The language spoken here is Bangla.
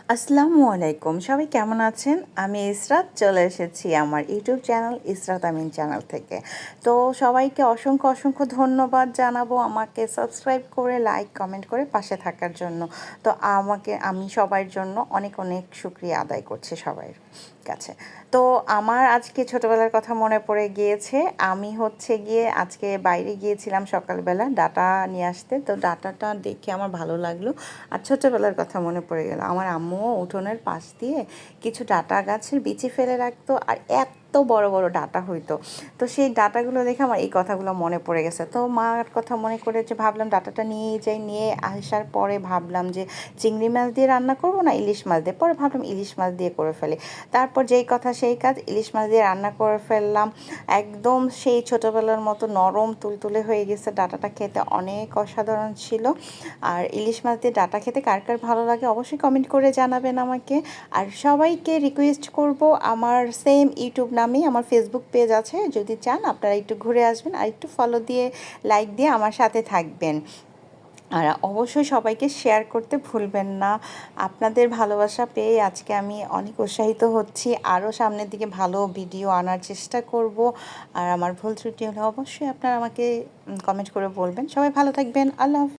আসসালামু আলাইকুম, সবাই কেমন আছেন? আমি ইসরাত চলে এসেছি আমার ইউটিউব চ্যানেল ইসরাত আমিন চ্যানেল থেকে। তো সবাইকে অসংখ্য অসংখ্য ধন্যবাদ জানাবো আমাকে সাবস্ক্রাইব করে লাইক কমেন্ট করে পাশে থাকার জন্য। তো আমি সবার জন্য অনেক অনেক শুকরিয়া আদায় করছি সবার কাছে। তো আমার আজকে ছোটোবেলার কথা মনে পড়ে গিয়েছে। আমি হচ্ছে গিয়ে আজকে বাইরে গিয়েছিলাম সকালবেলা ডাটা নিয়ে আসতে। তো ডাটাটা দেখে আমার ভালো লাগলো আর ছোটোবেলার কথা মনে পড়ে গেল। আমার আম্মুও উঠোনের পাশ দিয়ে কিছু ডাটা গাছের বিচি ফেলে রাখতো আর এত বড় বড় ডাটা হইতো। তো সেই ডাটাগুলো দেখে আমার এই কথাগুলো মনে পড়ে গেছে। তো মার কথা মনে করে যে ভাবলাম ডাটাটা নিয়েই যাই। নিয়ে আসার পরে ভাবলাম যে চিংড়ি মাছ দিয়ে রান্না করব না ইলিশ মাছ দিয়ে। পরে ভাবলাম ইলিশ মাছ দিয়ে করে ফেলি। তারপর যেই কথা সেই কাজ, ইলিশ মাছ দিয়ে রান্না করে ফেললাম। একদম সেই ছোটোবেলার মতো নরম তুলতুলে হয়ে গেছে। ডাটাটা খেতে অনেক অসাধারণ ছিল। আর ইলিশ মাছ দিয়ে ডাঁটা খেতে কার কার ভালো লাগে অবশ্যই কমেন্ট করে জানাবেন আমাকে। আর সবাইকে রিকোয়েস্ট করব, আমার সেম ইউটিউব নামেই আমার ফেসবুক পেজ আছে, যদি চান আপনারা একটু ঘুরে আসবেন আর একটু ফলো দিয়ে লাইক দিয়ে আমার সাথে থাকবেন। আর অবশ্যই সবাইকে শেয়ার করতে ভুলবেন না। আপনাদের ভালোবাসা পেয়ে আজকে আমি অনেক উৎসাহিত হচ্ছি, আরও সামনের দিকে ভালো ভিডিও আনার চেষ্টা করব। আর আমার ভুল ত্রুটি হলে অবশ্যই আপনারা আমাকে কমেন্ট করে বলবেন। সবাই ভালো থাকবেন। আল্লাহ হাফেজ।